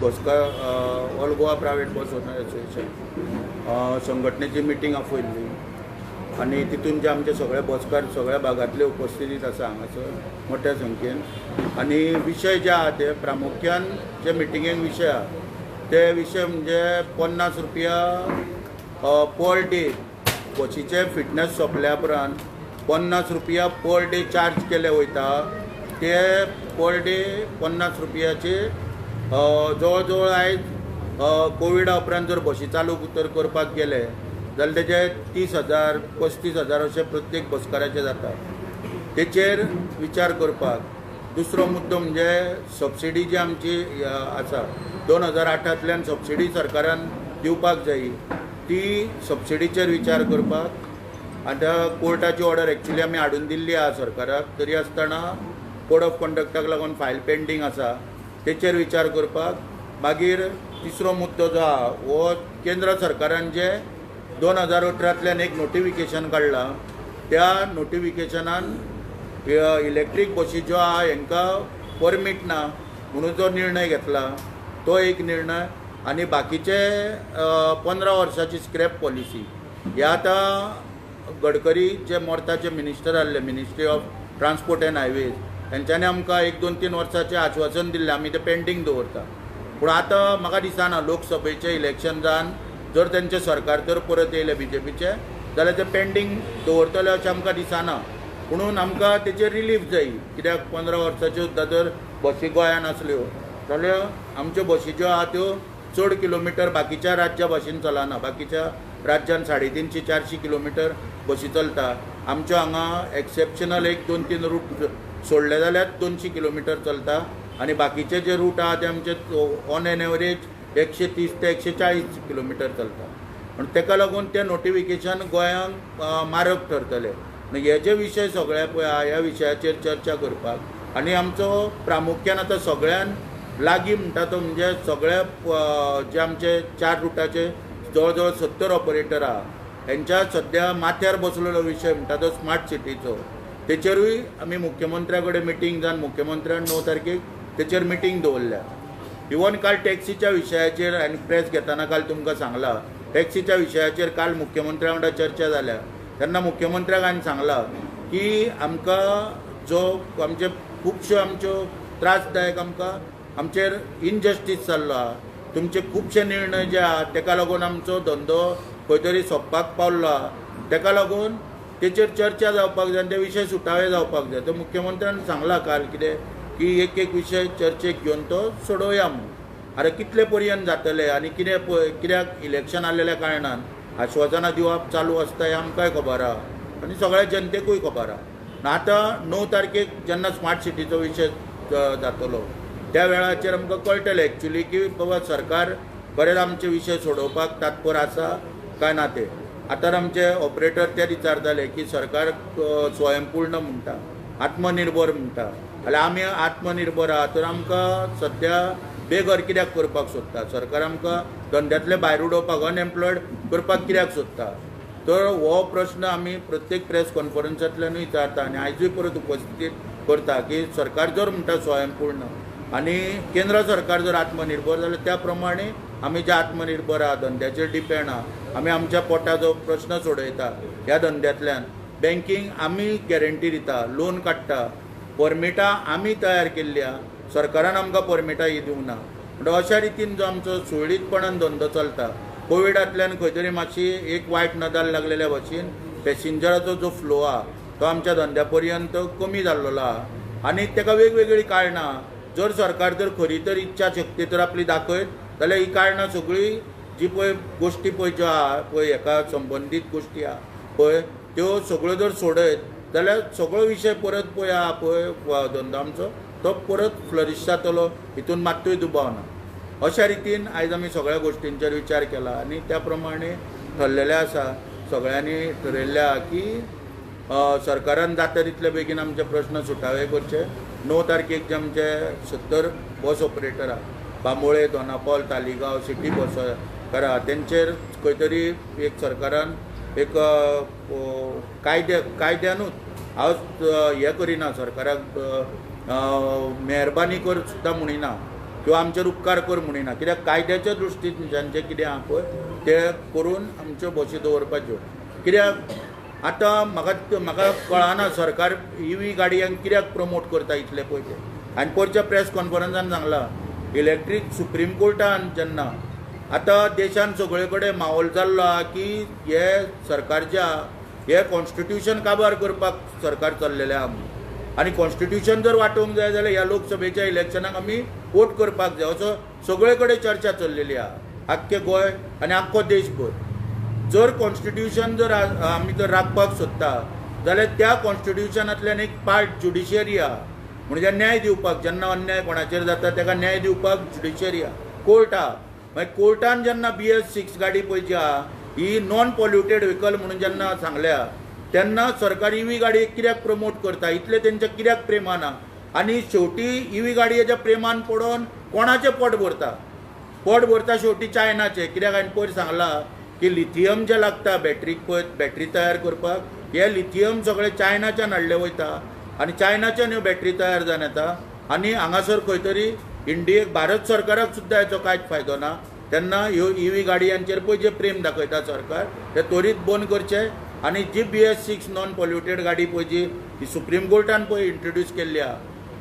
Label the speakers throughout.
Speaker 1: All Goa private बस owner association संघटनेची meeting आपयल्ली आनी तितून जे आमचे सगळे बसकार सगळ्या भागांतले उपस्थितीत आसा हांगासर मोठ्या संख्येन आनी विशय जे आहा ते प्रामुख्यान जे मिटिंगेक विशय आहा ते विशय म्हणजे 50 रुपया पर डे बसीचे फिटनेस सोंपल्या उपरांत 50 रुपया पर डे चार्ज केले वयता ते पर डे 50 रुपयाचे जवळ जवळ आयज कोविडा उपरांत जर बसी चालू तर करपाक गेले जाल्यार तेजे 30,000 35,000 अशे प्रत्येक बसकाराचे जाता तेचेर विचार करपाक. दुसरो मुद्दो म्हणजे सबसिडी जी आमची आसा 2008 सबसिडी सरकारान दिवपाक जायी ती सबसिडीचेर विचार करपाक. आतां कोर्टाची ऑर्डर एक्चुली आमी हाडून दिल्ली आहा सरकाराक तरी आसतना कोड ऑफ कंडक्टाक लागून फायल पेंडींग आसा तेचेर विचार करपाक. मागीर तिसरो मुद्दो जो आहा हो केंद्र सरकारान जे 2018 एक नोटिफिकेशन काडलां त्या नोटिफिकेशनान इलेक्ट्रीक बसी ज्यो आहा हांकां परमीट ना म्हणून जो निर्णय घेतला तो एक निर्णय. आनी बाकीचे 15 वर्साची स्क्रॅप पॉलिसी हे आतां गडकरी जे मोर्ताचे मिनिस्टर आसले ministry of transport end highways तेंच्यांनी आमकां 1-2-3 वर्साचें आश्वासन दिल्लें आमी तें पेंडींग दवरता. पूण आतां म्हाका दिसना लोकसभेचें इलेक्शन जावन जर तेंचें सरकार तर परत येयलें बीजेपीचें जाल्यार तें पेंडींग दवरतले अशें आमकां दिसना. पुणून आमकां तेचेर रिलीफ जायी कित्याक 15 वर्साच्यो सुद्दां जर बसी गोंयांत आसल्यो जाल्यार आमच्यो बसी ज्यो आहा त्यो चड किलोमिटर बाकीच्या राज्या भाशेन चलना. बाकीच्या राज्यान 350-400 किलोमिटर बसी चलता. आमच्यो हांगा एक्सेप्शनल 1-2-3 रूट सोडले जाल्यार 200 किलोमिटर चलता आनी बाकीचे जे रूट आहा ते आमचे ऑन एन एवरेज 130 ते 140 किलोमिटर चलता. पण तेका लागून तें नोटिफिकेशन गोंयांक मारक ठरतलें. हे जे विशय सगळे पळय आहा ह्या विशयाचेर चर्चा करपाक आनी आमचो प्रामुख्यान आतां सगळ्यान लागीं म्हणटा तो म्हणजे सगळे जे आमचे 4 रुटाचे जवळ जवळ 70 ऑपरेटर आहा हेंच्या सद्या माथ्यार बसलेलो विशय म्हणटा तो स्मार्ट सिटीचो. तेचेरूय आमी मुख्यमंत्र्या कडेन मिटींग जावन मुख्यमंत्र्यान 9 तारखेक तेचेर मिटींग दवरल्या. इवन काल टॅक्सीच्या विशयाचेर हांवें प्रेस घेताना काल तुमकां सांगलां टॅक्सीच्या विशयाचेर काल मुख्यमंत्र्या वांगडा चर्चा जाल्या तेन्ना मुख्यमंत्र्याक हांवें सांगलां की आमकां जो आमचे खुबश्यो आमच्यो त्रासदायक आमकां आमचेर इनजस्टीस जाल्लो आहा तुमचे खुबशे निर्णय जे आहा तेका लागून आमचो धंदो खंय तरी सोंपपाक पावल्लो आहा तेका लागून तेचेर चर्चा जावपाक जाय आनी ते विशय सुटावे जावपाक जाय. तो मुख्यमंत्र्यान सांगला काल कितें की एक विशय चर्चेक घेवन तो सोडोवया म्हणून. आतां कितले पर्यंत जातले आनी कित्याक इलेक्शन आसलेल्या कारणान आश्वासनां दिवप चालू आसता हें आमकांय खबर आहा आनी सगळ्या जनतेकूय खबर आहा. आतां 9 तारखेक जेन्ना स्मार्ट सिटीचो विशय जातलो त्या वेळाचेर आमकां कळटलें एक्चुली की बाबा सरकार बरेच आमचे विशय सोडोवपाक तात्पर आसा काय ना ते. आतां आमचे ऑपरेटर ते विचारताले की सरकार स्वयंपूर्ण म्हणटा आत्मनिर्भर म्हणटा जाल्यार आमी आत्मनिर्भर आहा तर आमकां सद्या बेघर कित्याक करपाक सोदता सरकार आमकां धंद्यातले भायर उडोवपाक अनएम्प्लॉयड करपाक कित्याक सोदता. तर हो प्रश्न आमी प्रत्येक प्रेस कॉन्फरन्सांतल्यानूय विचारता आनी आयजूय परत उपस्थितीत करता की सरकार जर म्हणटा स्वयंपूर्ण आनी केंद्र सरकार जर आत्मनिर्भर जाल्यार त्या प्रमाणे आमी जे आत्मनिर्भर आहा धंद्याचेर डिपेंड आहा आमी आमच्या पोटाचो प्रश्न सोडयता ह्या धंद्यातल्यान. बँकींग आमी गॅरंटी दिता लोन काडटा परमिटां आमी तयार केल्ली आहा सरकारान आमकां परमिटां ही दिवंक ना. म्हणटा अशा रितीन जो आमचो सुरळीतपणान धंदो चलता कोविडांतल्यान खंय तरी मातशी एक वायट नदर लागलेल्या भशेन पॅसेंजराचो जो फ्लो आहा तो आमच्या धंद्या पर्यंत कमी जाल्लो आहा आनी तेका वेगवेगळी कारणां. जर सरकार जर खरी तर इच्छा शक्ती तर आपली दाखयत जाल्यार ही कारणां सगळी जी पळय गोश्टी पळय ज्यो आहा पळय हेका संबंदीत गोश्टी आहा पळय त्यो सगळ्यो जर सोडयत जाल्यार सगळो विशय परत पळय आहा पळय धंदो आमचो तो परत फ्लरिश जातलो हितून मात्तूय दुबाव ना. अशा रितीन आयज आमी सगळ्या गोश्टींचेर विचार केला आनी त्या प्रमाणे ठरलेले आसा सगळ्यांनी ठरयल्लें आहा की सरकारान जाता तितले बेगीन आमचे प्रश्न सुटावे करचे. 9 तारखेक जे आमचे 70 बस ऑपरेटर आहा बांबोळे दोनापावल तालिगांव सिटी बस करा तेंचेर खंय तरी एक सरकारान एक कायद्यानूच हांव हें करिना सरकाराक मेहरबानी कर सुद्दां म्हणिना किंवा आमचेर उपकार कर म्हणिना, कित्याक कायद्याच्या दृश्टीन जांचें कितें आहा पळय तें करून आमच्यो बसी दवरपाच्यो. कित्याक आतां म्हाका कळना सरकार EV गाडयांक कित्याक प्रमोट करता इतले पयशे. आनी परच्या प्रेस कॉन्फरन्सान सांगलां इलेक्ट्रीक सुप्रीम कोर्टान जेन्ना आतां देशान सगळे कडेन माहोल जाल्लो आहा की हे सरकारच्या हे कॉन्स्टिट्यूशन काबार करपाक सरकार चल्लेलें आहा म्हणून. आनी कॉन्स्टिट्यूशन जर वाटोवंक जाय जाल्यार ह्या लोकसभेच्या इलेक्शनाक आमी वोट करपाक जाय असो सगळे कडेन चर्चा चल्लेली आहा आख्खे गोंय आनी आख्खो देशभर. जर कॉन्स्टिट्यूशन जर आमी जर राखपाक सोदता जाल्यार त्या कॉन्स्टिट्यूशनांतल्यान एक पार्ट ज्युडिशियरी आहा, म्हणजे न्याय दिवपाक जेन्ना अन्याय कोणाचेर जाता ताका न्याय दिवपाक ज्युडिशियरी आहा, कोर्ट आहा. मागीर कोर्टान जेन्ना BS6 गाडी पळय जी आहा ही नॉन पॉल्युटेड व्हेकल म्हणून जेन्ना सांगल्या तेन्ना सरकार EV गाडयेक कित्याक प्रमोट करता, इतले तेंच्या कित्याक प्रेमान आहा. आनी शेवटी EV गाडयेच्या प्रेमान पडोवन कोणाचें पोट भरता शेवटी चायनाचें. कित्याक हांवें पयर सांगलां की लिथियम जें लागता बॅटरीक पळय बॅटरी तयार करपाक हे लिथियम सगळें चायनाच्यान हाडलें वयता आनी चायनाच्यान ह्यो बॅटरी तयार जावन येता. आनी हांगासर खंय तरी इंडियेक भारत सरकाराक सुद्दां हेचो कांयच फायदो ना. तेन्ना ह्यो EV गाडयांचेर पळय जे प्रेम दाखयता सरकार ते त्वरीत बंद करचे. आनी जी BS6 नॉन पॉल्युटेड गाडी पळय जी ही सुप्रीम कोर्टान पळय इंट्रोड्यूस केल्ली आहा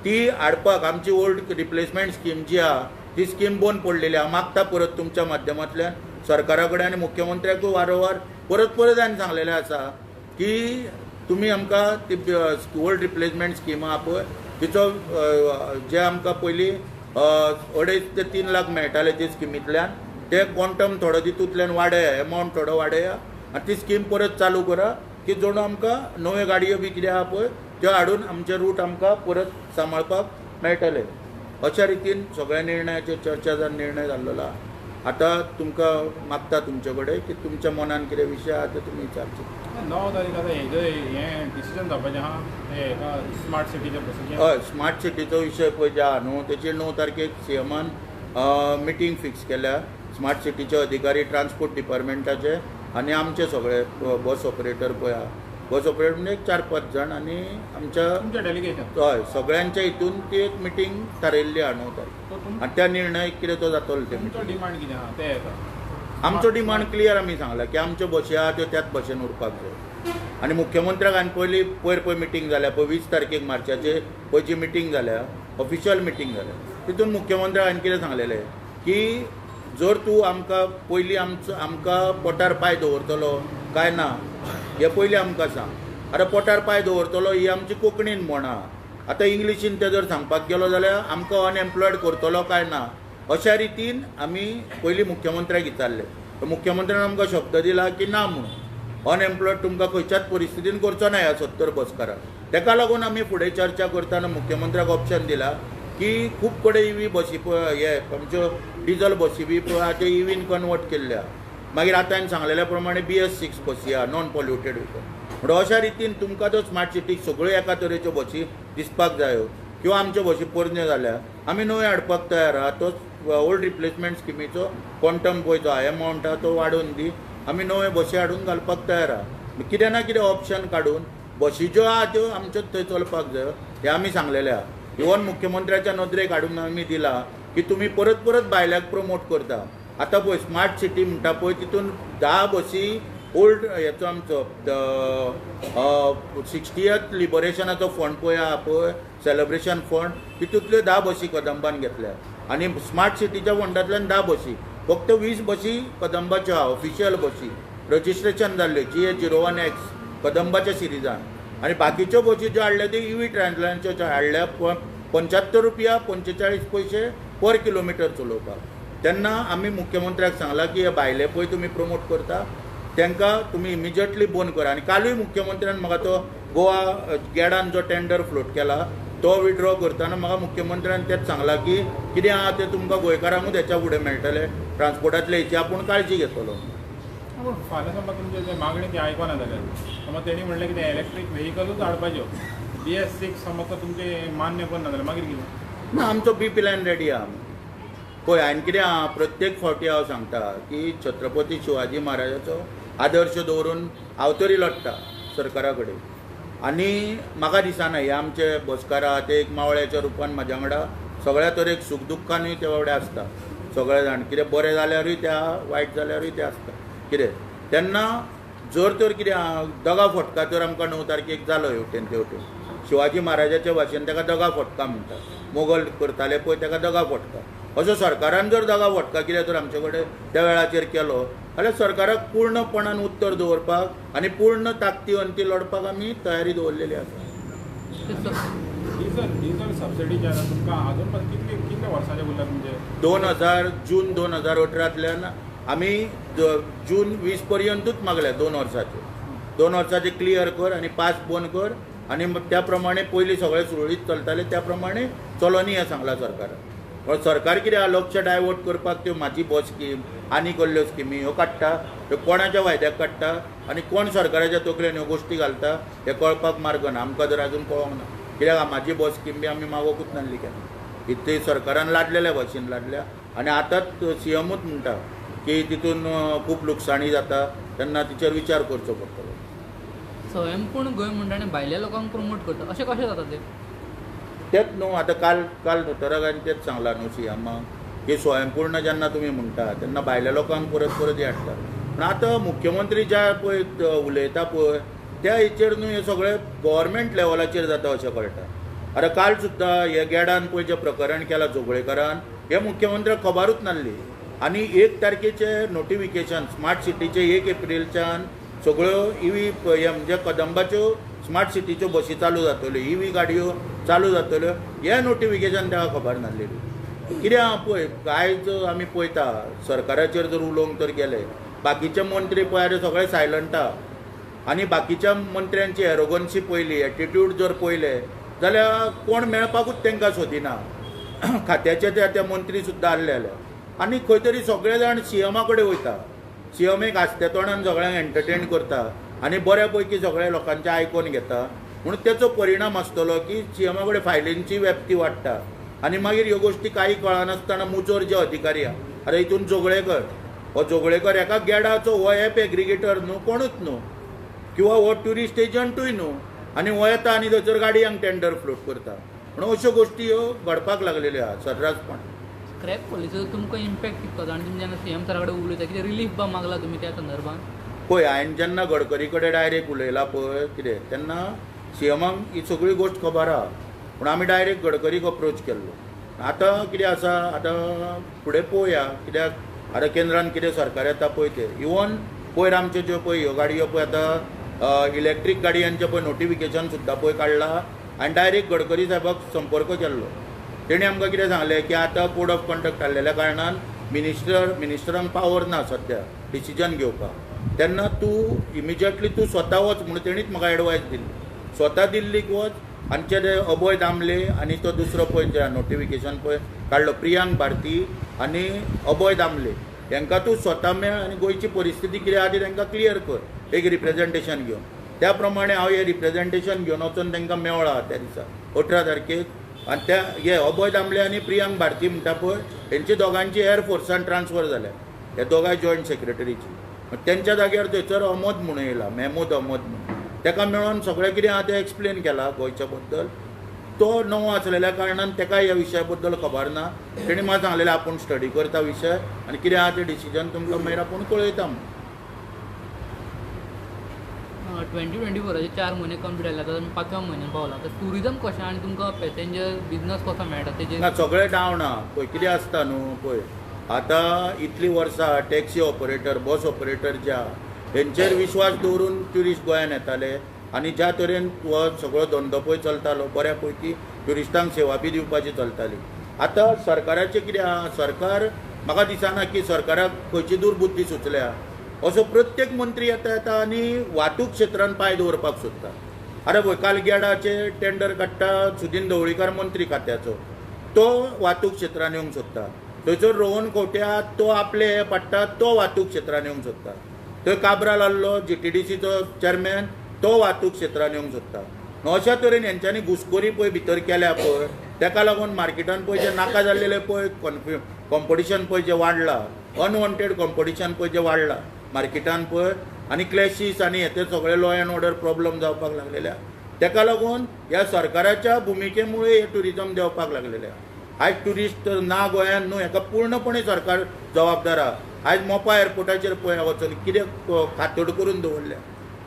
Speaker 1: ती हाडपाक आमची ओल्ड रिप्लेसमेंट स्कीम जी आहा ती स्कीम बंद पडलेली आहा. मागता परत तुमच्या माध्यमांतल्यान सरकारा कडेन आनी मुख्यमंत्र्याकूय वारंवार परत हांवें सांगलेलें आसा की तुमी आमकां ती ओल्ड रिप्लेसमेंट स्कीम आहा पळय तिचो जे आमकां पयलीं 2.5 ते 3 लाख मेळटाले ते स्किमींतल्यान ते क्वॉन्टम थोडो तितूंतल्यान वाडया, एमावंट थोडो वाडया आनी ती स्कीम परत चालू करा की जणू आमकां नव्यो गाडयो बी कितें आहा पळय त्यो हाडून आमचे रूट आमकां परत सांबाळपाक मेळटले. अशा रितीन सगळ्या निर्णयाचेर चर्चा जावन निर्णय जाल्लो आहा. आतां तुमकां मागता तुमचे कडेन की तुमच्या मनान कितें विशय आहा ते तुमी विचारचे.
Speaker 2: 9 तारीख आतां हें डिसिजन जावपाचें आहा हें स्मार्ट सिटीच्या बसीचें.
Speaker 1: हय, स्मार्ट सिटीचो विशय पळय जे आहा न्हू तेचेर 9 तारखेक CMन मिटींग फिक्स केल्या. स्मार्ट सिटीचे अधिकारी ट्रान्सपोर्ट डिपार्टमेंटाचे आनी आमचे सगळे बस ऑपरेटर पळय आहा बस ऑपरेटर म्हणजे 4-5 जाण आनी आमच्या
Speaker 2: डेलिगेशन
Speaker 1: हय सगळ्यांच्या हितून ती एक मिटींग थारायल्ली आहा 9 तारीख आनी त्या निर्णय कितें तो जातलो ते
Speaker 2: डिमांड कितें आहा ते येता.
Speaker 1: आमचो डिमांड क्लियर आमी सांगला की आमच्यो बसी आहा त्यो त्याच भशेन उरपाक जाय. आनी मुख्यमंत्र्याक हांवें पयर मिटींग जाल्या पळय 20 तारखेक मार्चाचेर पयची मिटींग जाल्या ऑफिशियल मिटींग जाल्या तितून मुख्यमंत्र्याक हांवें कितें सांगलेलें की जर तूं आमकां पयलीं आमकां पोटार पांय दवरतलो काय ना हें पयलीं आमकां सांग. आतां पोटार पांय दवरतलो ही आमची कोंकणीन म्हण आहा. आतां इंग्लिशीन ते जर सांगपाक गेलो जाल्यार आमकां अनएम्प्लॉयड करतलो काय ना अशा रितीन आमी पयलीं मुख्यमंत्र्याक विचारलें. मुख्यमंत्र्यान आमकां शब्द दिला की ना म्हणून अनएम्प्लॉयड तुमकां खंयच्याच परिस्थितीन करचो ना ह्या 70 बसकाराक. ताका लागून आमी फुडें चर्चा करतना मुख्यमंत्र्याक ऑप्शन दिला की खूब कडेन EV बसी पळय हे आमच्यो डिझल बसी बी पळय ते EVन कन्वर्ट केल्ल्या. मागीर आतां हांवें सांगलेल्या प्रमाणे BS6 बसी आहा नॉन पॉल्युटेड व्हेकल. म्हणून अशा रितीन तुमकां तो स्मार्ट सिटीक सगळ्यो एका तरेच्यो बसी दिसपाक जायो किंवा आमच्यो बसी पोरण्यो जाल्या आमी नव्यो हाडपाक तयार आहा. तो ओल्ड रिप्लेसमेंट स्किमीचो क्वॉन्टम पळय जो एमावंट आहा तो वाडोवन दी आमी नव्यो बसी हाडून घालपाक तयार आहा. कितें ना कितें ऑप्शन काडून बसी ज्यो आहा त्यो आमच्योच थंय चलपाक जायो हें आमी सांगलेलें आहा. इवन मुख्यमंत्र्याच्या नदरेक हाडून आमी दिला की तुमी परत भायल्याक प्रमोट करता. आतां पळय स्मार्ट सिटी म्हणटा पळय तितून 10 बसी ओल्ड हेचो आमचो 60th लिबरेशनाचो फंड पळय आहा पळय सेलिब्रेशन फंड तितूंतल्यो 10 बसी कदंबान घेतल्या आनी स्मार्ट सिटीच्या फंडांतल्यान 10 बसी फक्त 20 बसी कदंबाच्यो आहा ऑफिशियल बसी रजिस्ट्रेशन जाल्ल्यो GA01X कदंबाच्या सिरिजान. आनी बाकीच्यो बसी ज्यो हाडल्या त्यो EV ट्रान्सलांच्यो हाडल्या 75 रुपया 45 पयशे पर किलोमिटर चलोवपाक. तेन्ना आमी मुख्यमंत्र्याक सांगला की हे भायले पळय तुमी प्रमोट करता तांकां तुमी इमिजिएटली बंद करा. आनी कालूय मुख्यमंत्र्यान म्हाका तो गोवा गॅडान जो टेंडर फ्लोट केला तो विड्रॉ करतना म्हाका मुख्यमंत्र्यान तेच सांगला की कितें आहा तें तुमकां गोंयकारांकूच हेच्या फुडें मेळटलें ट्रान्सपोर्टांतले हेची आपूण काळजी घेतलो.
Speaker 2: फाल्यां समज तुमचे जे मागणी ती आयकना जाल्यार समज तेणी म्हणलें की इलेक्ट्रीक व्हेकलूच हाडपाच्यो BS6 समज तुमचे मान्य करना जाल्यार मागीर कितें
Speaker 1: ना आमचो बी प्लॅन रेडी आहा. पळय हांवें कितें आहा प्रत्येक फावटी हांव सांगता की छत्रपती शिवाजी महाराजाचो आदर्श दवरून हांव तरी लढटा सरकारा कडेन. आनी म्हाका दिसना हे आमचे बसकार आहा ते एक मावळ्याच्या रुपान म्हाज्या वांगडा सगळ्या तरेक सुख दुख्खानूय ते बाबडे आसता सगळे जाण कितें बरें जाल्यारूय त्या वायट जाल्यारूय ते आसता कितें तेन्ना जर तर कितें दगा फटका तर आमकां 9 तारखेक जालो हेवटेन तेवटेन शिवाजी महाराजाच्या भाशेन ताका दगा फटका म्हणटा मोगल करताले पळय ताका दगा फटका असो सरकारान जर दगा फटका कितें तर आमचे कडेन त्या वेळाचेर केलो जाल्यार सरकाराक पूर्णपणान उत्तर दवरपाक आनी पूर्ण ताकदीवंती लडपाक आमी तयारी दवरलेली आसा
Speaker 2: डिझल सबसिडी जी आसा तुमकां अजून पण कितले वर्सांचे उरल्यात म्हणजे
Speaker 1: जून 2018 आमी जून 20 पर्यंतूच मागल्या 2 वर्साचे क्लियर कर आनी पास बंद कर आनी त्या प्रमाणे पयलीं सगळें सुरळीत चलतालें त्या प्रमाणे चलोनी हें सांगलां सरकारान पण सरकार कितें लक्ष डायवर्ट करपाक त्यो म्हाजी बस स्कीम आनी कसल्यो स्किमी ह्यो काडटा त्यो कोणाच्या वायद्याक काडटा आनी कोण सरकाराच्या तकलेन ह्यो गोश्टी घालता हें कळपाक मार्ग ना आमकां जर आजून कळोंक ना कित्याक म्हाजी बस स्कीम बी आमी मागोवंकूच नासली केन्ना इतली सरकारान लादलेल्या भाशेन लादल्या आनी आतांच सीएमूच म्हणटा की तितून खूब लुकसाणी जाता तेन्ना तिचेर विचार करचो पडटलो
Speaker 3: स्वयंपूर्ण गोंय म्हणटा आनी भायल्या लोकांक प्रमोट करता अशें कशें जाता तें
Speaker 1: तेच न्हू आतां काल दोतोराकान तेच सांगलां न्हू सीएमाक की स्वयंपूर्ण जेन्ना तुमी म्हणटा तेन्ना भायल्या लोकांक परत हे हाडटा पूण आतां मुख्यमंत्री ज्या पळय उलयता पळय त्या हेचेर न्हू हे सगळें गव्हर्मेंट लेवलाचेर जाता अशें कळटा आतां काल सुद्दां हे गेडान पळय जें प्रकरण केलां जोगळेकरान हे मुख्यमंत्र्याक खबरूच नासली आनी 1 तारखेचे नोटिफिकेशन स्मार्ट सिटीचे 1 एप्रिलच्यान सगळ्यो ईव्ही हे म्हणजे कदंबाच्यो स्मार्ट सिटीच्यो बसी चालू जातल्यो ईव्ही गाडयो चालू जातल्यो हे नोटिफिकेशन ताका खबर नासलेली कित्याक पळय आयज आमी पळयता सरकाराचेर जर उलोवंक तर गेले बाकीचे मंत्री पळय सगळे सायलंट आहा आनी बाकीच्या मंत्र्यांची एरोगन्सी पळयली एटिट्यूड जर पळयले जाल्यार कोण मेळपाकूच तांकां सोदिना खात्याचे त्या मंत्री सुद्दां आसले जाल्यार आनी खंय तरी सगळे जाण सीएमा कडेन वयता सीएम एक आस्ते तोंडान सगळ्यांक एंटरटेन करता आनी बऱ्या पैकी सगळ्या लोकांचें आयकून घेता म्हणून तेचो परिणाम आसतलो की सीएमा कडेन फायलींची व्याप्ती वाडटा आनी मागीर ह्यो गोश्टी काही कळनासतना मुजोर जे अधिकारी आहा आतां हितून जोगळेकर एका गेडाचो हो एप एग्रिगेटर न्हू कोणूच न्हू किंवा हो ट्युरिस्ट एजंटूय न्हू आनी हो येता आनी थंयसर गाडयांक टेंडर फ्लोट करता म्हणून अश्यो गोश्टी ह्यो घडपाक लागलेल्यो आहा सर्रासपण
Speaker 3: स्क्रॅप पॉलिसीचो तुमकां इम्पॅक्ट कितको आनी तुमी जेन्ना सीएम सरा कडेन उलयता कितें रिलीफ बा मागला तुमी त्या संदर्भान
Speaker 1: पळय हांवें जेन्ना गडकरी कडेन डायरेक्ट उलयला पळय कितें तेन्ना सीएमाक ही सगळी गोश्ट खबर आहा पूण आमी डायरेक्ट गडकरीक अप्रोच केल्लो आतां कितें आसा आतां फुडें पळोवया कित्याक आतां केंद्रान कितें सरकार येता पळय ते इवन पयर आमच्यो ज्यो पळय ह्यो गाडयो पळय आतां इलेक्ट्रीक गाडयांचें पळय नोटिफिकेशन सुद्दां पळय काडलां आनी डायरेक्ट गडकरी साहेबाक संपर्क केल्लो तेणी आमकां कितें सांगलें की आतां कोड ऑफ कंडक्ट हाडलेल्या कारणान मिनिस्टरांक पावर ना सद्या डिसिजन घेवपाक तेन्ना तूं इमिजिएटली तूं स्वता वच म्हणून तेणीच म्हाका एडवायस दिली स्वता दिल्लीक वच आनी ते अभय दामले आनी तो दुसरो पळय जे नोटिफिकेशन पळय काडलो प्रियांक भारती आनी अभय दामले हांकां तूं स्वता मेळ आनी गोंयची परिस्थिती कितें आहा ती तांकां क्लियर कर एक रिप्रेझेंटेशन घेवन त्या प्रमाणे हांव हे रिप्रेझेंटेशन घेवन वचून तांकां मेवळा त्या दिसा 18 तारखेक आनी त्या हे अभय दामले आनी प्रियांक भारती म्हणटा पळय तेंची दोगांची एअरफोर्सान ट्रान्सफर जाल्या हे दोगांय जॉयंट सेक्रेटरीची तेंच्या जाग्यार थंयसर अहमद म्हणून येयला मेहमूद अहमद म्हणून ताका मेळोन सगळें कितें आहा तें एक्सप्लेन केलां गोंयच्या बद्दल तो नवो आसलेल्या कारणान ताका ह्या विशया बद्दल खबर ना तेणी म्हाका सांगलेलें आपूण स्टडी करता विशय आनी कितें आहा तें डिसिजन तुमकां मागीर आपूण कळयता म्हणून
Speaker 3: 2024चे 4 म्हयने कंप्लीट जाले आतां 5व्या म्हयन्यान पावला तर टुरिजम कशें आनी तुमकां पॅसेंजर बिजनस कसो मेळटा तेजेर
Speaker 1: ना सगळें डावन आहा पळय कितें आसता न्हू पळय आतां इतलीं वर्सां टॅक्सी ऑपरेटर बस ऑपरेटर जे आहा हेंचेर विश्वास दवरून ट्युरिस्ट गोंयांत येताले आनी ज्या तरेन हो सगळो धंदो पळय चलतालो बऱ्या पैकी ट्युरिस्टांक सेवा बी दिवपाची चलताली आतां सरकाराचें कितें आहा सरकार म्हाका दिसना की सरकाराक खंयची दुर्बुद्धी सुचल्या असो प्रत्येक मंत्री येता आनी वाहतूक क्षेत्रान पांय दवरपाक सोदता आरे पळय काल गेडाचे टेंडर काडटा सुदीन ढवळीकर मंत्री खात्याचो तो वाहतूक क्षेत्रान येवंक सोदता थंयसर रोहन खोट्या तो आपले हे पडटा तो वाहतूक क्षेत्रान येवंक सोदता थंय काब्राल आहलो GTDCचो चेअरमॅन तो वाहतूक क्षेत्रान येवंक सोदता अशा तरेन हेंच्यांनी घुसखोरी पळय भितर केल्या पळय ताका लागून मार्केटान पळय जे नाका जाल्लेले पळय कॉम्पिटिशन पळय जें वाडलां अनवॉन्टेड कॉम्पिटिशन पळय जें वाडलां मार्केटान पळय आनी क्लॅशीस आनी हे सगळे लॉ एंड ऑर्डर प्रॉब्लम जावपाक लागलेल्या ताका लागून ह्या सरकाराच्या भुमिके मुळे हे ट्युरिजम देंवपाक लागलेले आयज ट्युरिस्ट ना गोंयांत न्हू हेका पूर्णपणे सरकार जबाबदार आहा. आयज मोपा एअरपोर्टाचेर पळय वचून कितें खातड करून दवरल्या.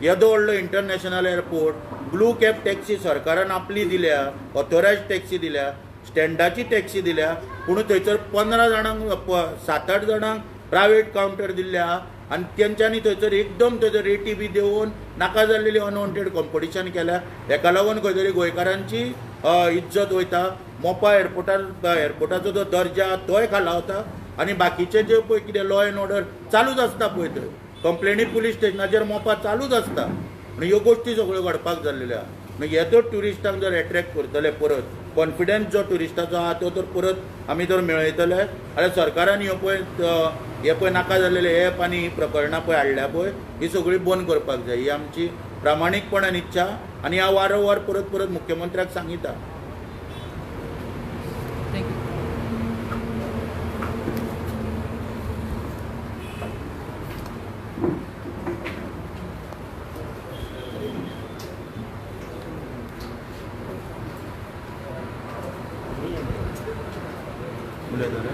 Speaker 1: येदो व्हडलो international airport, blue cab taxi सरकारान आपली दिल्या, ऑथोरायज टॅक्सी दिल्या, स्टँडाची टॅक्सी दिल्या, पूण थंयसर 15 जाणांक 7-8 जाणांक प्रायवेट कावंटर दिल्ल्या आनी तेंच्यांनी थंयसर एकदम थंयसर रेटी बी देऊन नाका जाल्लेली अनवॉन्टेड कॉम्पिटिशन केल्या. हेका लागून खंय तरी गोंयकारांची इज्जत वयता. मोपा एअरपोर्टाचो जो दर्जा तोय खालावता आनी बाकीचे जे पळय कितें लॉ एंड ऑर्डर चालूच आसता पळय थंय, कंप्लेनी पुलीस स्टेशनाचेर मोपा चालूच आसता. आनी ह्यो गोश्टी सगळ्यो घडपाक जाल्लेल्यो आहा. मागीर हे तर ट्युरिस्टांक जर एट्रॅक्ट करतले परत, कॉन्फिडन्स जो ट्युरिस्टाचो आहा तो तर परत आमी जर मेळयतले जाल्यार सरकारान हे पळय नाका जाल्लेले एप आनी ही प्रकरणां पळय हाडल्या पळय ही सगळी बंद करपाक जाय. ही आमची प्रामाणीकपणान इच्छा आनी हांव वारंवार परत परत मुख्यमंत्र्याक सांगिता.
Speaker 3: थँक्यू.
Speaker 1: उलयता.